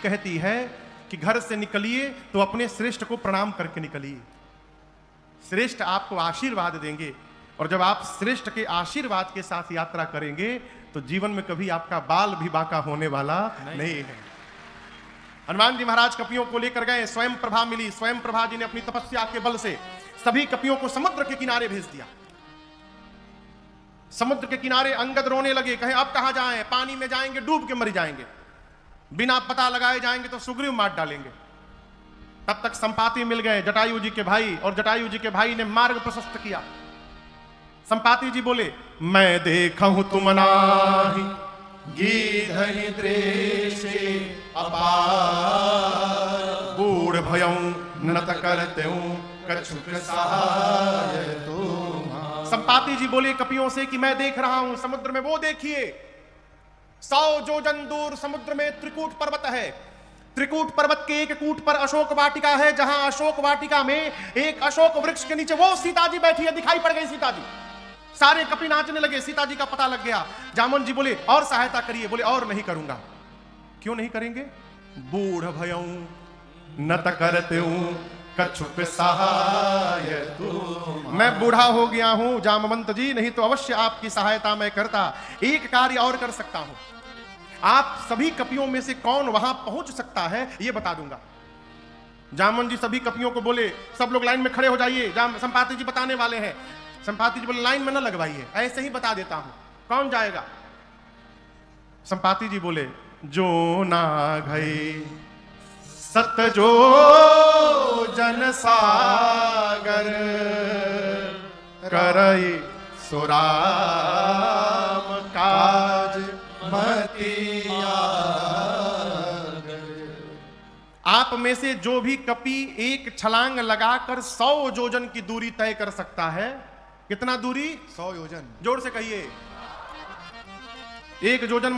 कहती है कि घर से निकलिए तो अपने श्रेष्ठ को प्रणाम करके निकलिए। श्रेष्ठ आपको आशीर्वाद देंगे, और जब आप श्रेष्ठ के आशीर्वाद के साथ यात्रा करेंगे तो जीवन में कभी आपका बाल भी बांका होने वाला नहीं है। हनुमान जी महाराज कपियों को लेकर गए, स्वयं प्रभा मिली। स्वयं प्रभा जी ने अपनी तपस्या के बल से सभी कपियों को समुद्र के किनारे भेज दिया। समुद्र के किनारे अंगद रोने लगे, कहे अब कहां जाएं, पानी में जाएंगे डूब के मर जाएंगे, बिना पता लगाए जाएंगे तो सुग्रीव मार डालेंगे। तब तक संपाति मिल गए, जटायु जी के भाई, और जटायु जी के भाई ने मार्ग प्रशस्त किया। संपाति जी बोले, मैं देखूं तुम नाही गीधहि द्रेषे अपार, बूढ़ भयं नत करतें कछुक सहाय तुम्हार। संपाति जी बोले कपियों से कि मैं देख रहा हूं समुद्र में, वो देखिए 100 योजन दूर समुद्र में त्रिकूट पर्वत है। त्रिकूट पर्वत के एक कूट पर अशोक वाटिका है, जहां अशोक वाटिका में एक अशोक वृक्ष के नीचे वो सीता जी बैठी है। दिखाई पड़ गई सीता जी, सारे कपि नाचने लगे, सीता जी का पता लग गया। जामन जी बोले और सहायता करिए, बोले और नहीं करूंगा। क्यों नहीं करेंगे? बूढ़ भयं नत करतें कछुक सहाय तुम, मैं बूढ़ा हो गया हूं जामवंत जी, नहीं तो अवश्य आपकी सहायता मैं करता। एक कार्य और कर सकता हूं, आप सभी कपियों में से कौन वहां पहुंच सकता है ये बता दूंगा। जामन जी सभी कपियों को बोले सब लोग लाइन में खड़े हो जाइए, संपाति जी बताने वाले हैं। संपाति जी बोले लाइन में न लगवाइए, ऐसे ही बता देता हूं, कौन जाएगा? संपाति जी बोले जो ना गए सत जो जन सागर, करई सुराम काज मतिया। आप में से जो भी कपि एक छलांग लगाकर 100 योजन की दूरी तय कर सकता है। कितना दूरी? 100 योजन। जोर से कहिए। एक योजन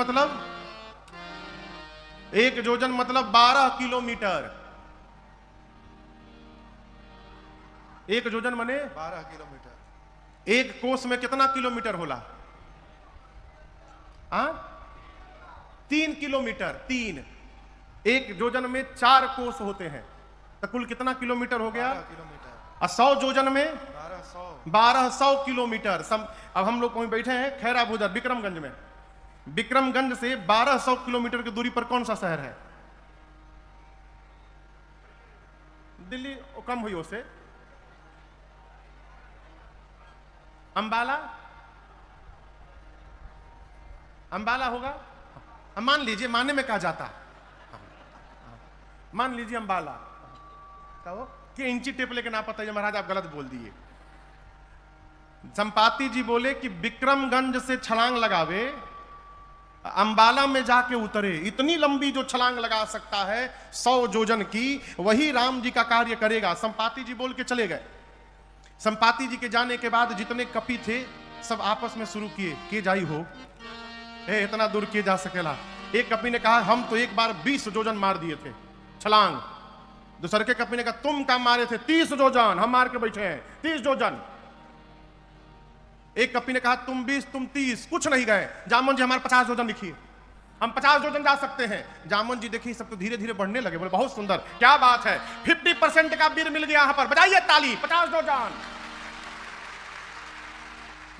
मतलब 12 किलोमीटर। एक योजन माने 12 किलोमीटर। एक कोस में कितना किलोमीटर होला? 3 किलोमीटर। 3 एक योजन में 4 कोस होते हैं, तो कुल कितना किलोमीटर हो गया? 12 किलोमीटर। और 100 योजन में 1200 किलोमीटर। अब हम लोग कहीं बैठे हैं खैरा भूदर विक्रमगंज में। विक्रमगंज से 1200 किलोमीटर की दूरी पर कौन सा शहर है? दिल्ली कम हुई उससे। अंबाला, अंबाला होगा। मान लीजिए, मानने में कहा जाता, मान लीजिए अंबाला कि इंची टेप लेके ना पता है महाराज आप गलत बोल दिए। संपाति जी बोले कि विक्रमगंज से छलांग लगावे, अंबाला में जाके उतरे। इतनी लंबी जो छलांग लगा सकता है 100 योजन की, वही राम जी का कार्य करेगा। संपाति जी बोल के चले गए। संपाति जी के जाने के बाद जितने कपि थे सब आपस में शुरू किए कि जाई हो, इतना दूर किए जा सकेला। एक कपि ने कहा हम तो एक बार 20 योजन मार दिए थे छलांग। दूसरे के कपि ने कहा तुम काम मारे थे 30 योजन, हम मार के बैठे हैं 30 योजन। एक कपि ने कहा तुम 20 तुम 30, कुछ नहीं गए। जामन जी हमारे 50 योजन लिखिए, हम 50 योजन जा सकते हैं। जामन जी देखिए सब तो धीरे धीरे बढ़ने लगे, बोले बहुत सुंदर, क्या बात है, 50% का वीर मिल गया यहां पर, बजाइए ताली। 50 योजन।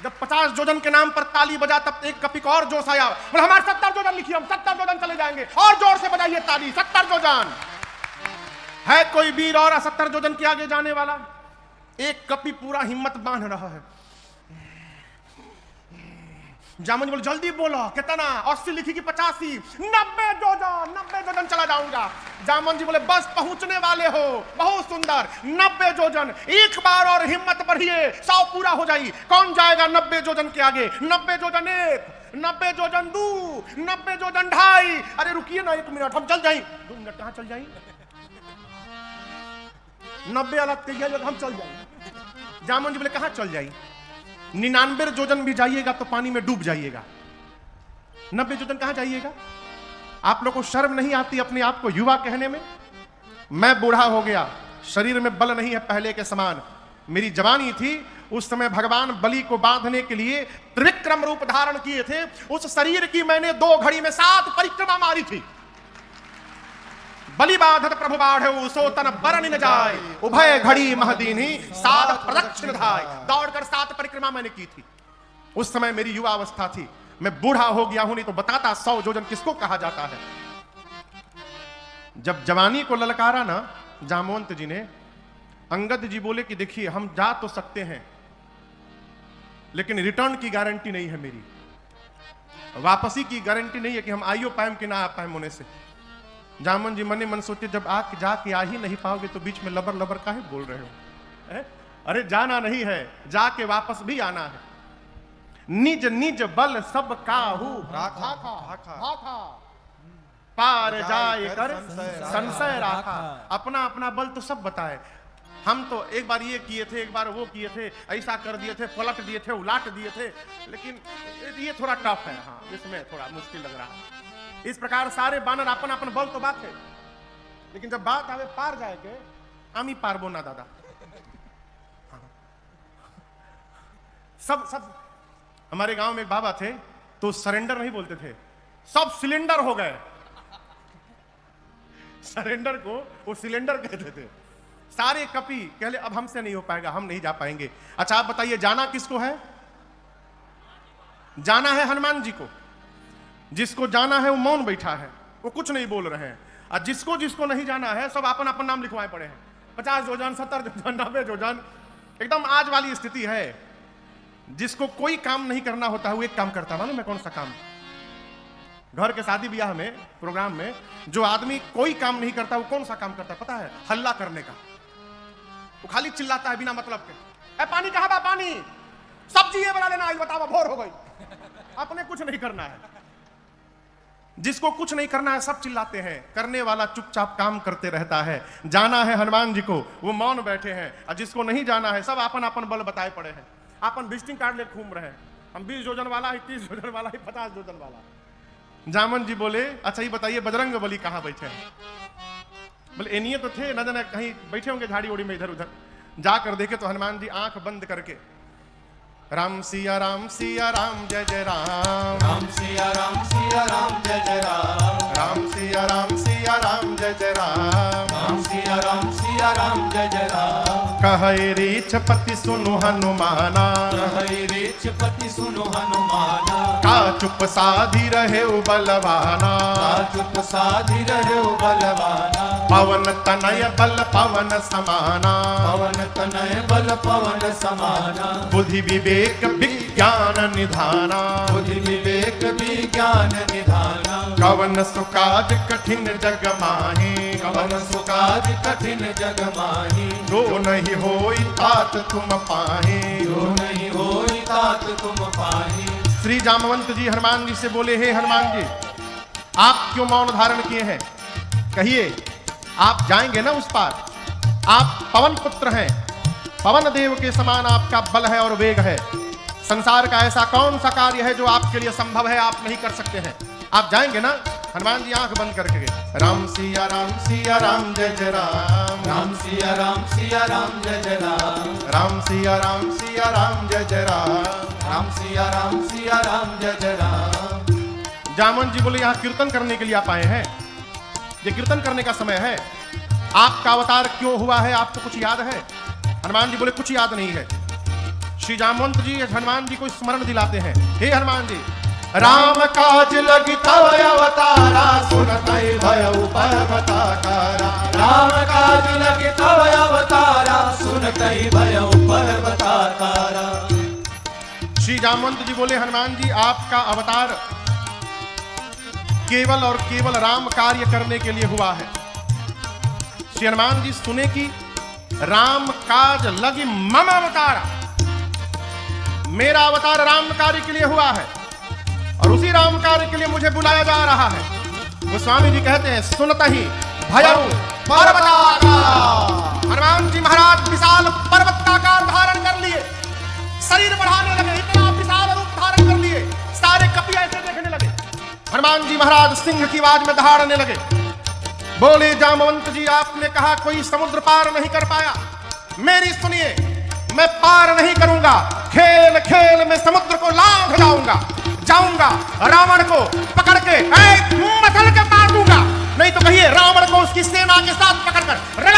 जब 50 योजन के नाम पर ताली बजा तब एक कपि को और जोश आया, बोले हमारे 70 योजन लिखिए, हम 70 योजन चले जाएंगे, और जोर से बजाइए ताली। 70 योजन। है कोई वीर और 70 योजन के आगे जाने वाला? एक कपि पूरा हिम्मत बांध रहा है। जामन बोले जल्दी बोलो कितना? 80 लिखी कि 85? 90 योजन, 90 योजन चला जाऊंगा। जामन जी बोले बस पहुंचने वाले हो, बहुत सुंदर। 90 योजन, एक बार और हिम्मत बढ़िए, 100 पूरा हो जाई। कौन जाएगा 90 योजन के आगे? 90 योजन 1, 90 योजन 2, 90 योजन 2.5। अरे रुकिए ना 1 मिनट, हम चल जाए। 2 मिनट कहां चल जाए? 90 अलग तैयार, हम चल जाए। जामन जी बोले कहां चल जाए? 99 योजन भी जाइएगा तो पानी में डूब जाइएगा, 90 योजन कहां जाइएगा? आप लोग को शर्म नहीं आती अपने आप को युवा कहने में? मैं बूढ़ा हो गया, शरीर में बल नहीं है पहले के समान। मेरी जवानी थी, उस समय भगवान बलि को बांधने के लिए त्रिविक्रम रूप धारण किए थे। उस शरीर की मैंने 2 घड़ी में 7 परिक्रमा मारी थी। बलि बाधत प्रभु बाढ़े सो तन बरन न जाए, उभय घड़ी महदीनी सात प्रदक्षिण धाय। दौड़कर 7 परिक्रमा मैंने की थी। उस समय मेरी युवा अवस्था थी, मैं बूढ़ा हो गया हूं, नहीं तो बताता 100 योजन किसको कहा जाता है। जब जवानी को ललकारा ना जामवंत जी ने, अंगद जी बोले कि देखिए हम जा तो सकते हैं लेकिन रिटर्न की गारंटी नहीं है मेरी, वापसी की गारंटी नहीं है कि हम आइयो पाएम कि ना आ पाएम होने से। जामन जी मने मन सोचे जब आके जाके आ ही नहीं पाओगे तो बीच में लबर लबर काहे बोल रहे हो। अरे जाना नहीं है, जाके वापस भी आना है। निज निज बल सब काहू राखा, पार जाए कर संशय राखा। अपना अपना बल तो सब बताए, हम तो एक बार ये किए थे, एक बार वो किए थे, ऐसा कर दिए थे, पलट दिए थे, उलाट दिए थे, लेकिन ये थोड़ा टफ है। हाँ, इसमें थोड़ा मुश्किल लग रहा है। इस प्रकार सारे बानर अपन अपन बल तो बात है, लेकिन जब बात आवे पार जाए के, आमी पारबो ना दादा। हाँ। सब हमारे गांव में एक बाबा थे तो सरेंडर नहीं बोलते थे, सब सिलेंडर हो गए। सरेंडर को वो सिलेंडर कहते थे। सारे कपी कहले अब हमसे नहीं हो पाएगा, हम नहीं जा पाएंगे। अच्छा आप बताइए जाना किसको है? जाना है हनुमान जी को। जिसको जाना है वो मौन बैठा है, वो कुछ नहीं बोल रहे हैं। और जिसको जिसको नहीं जाना है सब अपन अपन नाम लिखवाए पड़े हैं। 50 योजन 70 योजन 90 योजन, एकदम आज वाली स्थिति है। जिसको कोई काम नहीं करना होता है वो एक काम करता है। मालूम है कौन सा काम? घर के शादी ब्याह में, प्रोग्राम में जो आदमी कोई काम नहीं करता वो कौन सा काम करता है पता है? हल्ला करने का। वो खाली चिल्लाता है बिना मतलब के, पानी कहाँ बा, पानी, सब्जी ये बना लेना, आज बताओ भोर हो गई। अपने कुछ नहीं करना है। जिसको कुछ नहीं करना है सब चिल्लाते हैं, करने वाला चुपचाप काम करते रहता है। जाना है हनुमान जी को, वो मौन बैठे हैं। और जिसको नहीं जाना है सब अपन अपन बल बताए पड़े हैं। अपन विजिटिंग कार्ड ले घूम रहे हैं, हम 20 योजन वाला है, 30 योजन वाला है, 50 योजन वाला। जामन जी बोले अच्छा ये बताइए बजरंग बली कहाँ बैठे हैं? बोले एनिए तो थे, न जाने कहीं बैठे होंगे झाड़ी ओड़ी में इधर उधर। जाकर देखे तो हनुमान जी आंख बंद करके राम सिया राम जय जय राम, राम सिया राम जय जय राम, राम सिया राम जय जय राम, राम सिया राम जय जय राम। कहे रीछ पति सुनु हनुमाना, कहे रीछ पति सुनु हनुमाना, का चुप साधी रहे बलवाना, का चुप साधी रहे बलवाना। पवन तनय बल पवन समाना, पवन तनय बल पवन समाना। बुद्धि विवेक विज्ञान निधाना, बुद्धि विवेक विज्ञान निधाना। कवन सुकाज कठिन जग माही, कवन सुकाज कठिन जग माही। जो नहीं होई तात तुम पाही, जो नहीं होई तात तुम पाही। श्री जामवंत जी हनुमान जी से बोले हे हनुमान जी आप क्यों मौन धारण किए हैं? कहिए आप जाएंगे ना उस पार। आप पवन पुत्र हैं, पवन देव के समान आपका बल है और वेग है। संसार का ऐसा कौन सा कार्य है जो आपके लिए संभव है आप नहीं कर सकते हैं? आप जाएंगे ना? हनुमान जी आंख बंद करके गए। राम सिया राम जय जय राम, राम सिया राम जय जय राम, राम सिया राम जय जय राम, राम सिया राम जय जय राम। जामन जी बोले यहाँ कीर्तन करने के लिए आप आए हैं, ये कीर्तन करने का समय है। आपका अवतार क्यों हुआ है आपको कुछ याद है? हनुमान जी बोले कुछ याद नहीं है। श्री जामवंत जी हनुमान जी को स्मरण दिलाते हैं। हे हनुमान जी राम काज लगी तव अवतारा, सुनतई भयउ पर्वताकारा, राम काज लगे तव अवतारा, सुनतई भयउ पर्वताकारा। श्री जामवंत जी बोले हनुमान जी आपका अवतार केवल और केवल राम कार्य करने के लिए हुआ है। श्री हनुमान जी सुने कि राम काज लगी मम अवतारा, मेरा अवतार राम कार्य के लिए हुआ है और उसी राम कार्य के लिए मुझे बुलाया जा रहा है। गोस्वामी जी कहते हैं सुनता ही भयउ पर्वताकारा। हनुमान जी महाराज विशाल पर्वत का आकार धारण कर लिए, शरीर बढ़ाने लगे, इतना विशाल रूप धारण कर लिए, सारे कपि ऐसे देखने लगे। हनुमान जी महाराज सिंह की आवाज में दहाड़ने लगे। बोले जामवंत जी आपने कहा कोई समुद्र पार नहीं कर पाया, मेरी सुनिए मैं पार नहीं करूंगा। खेल खेल में समुद्र को लांघ जाऊंगा रावण को पकड़ के मसल के मार दूंगा। नहीं तो कहिए रावण को उसकी सेना के साथ पकड़कर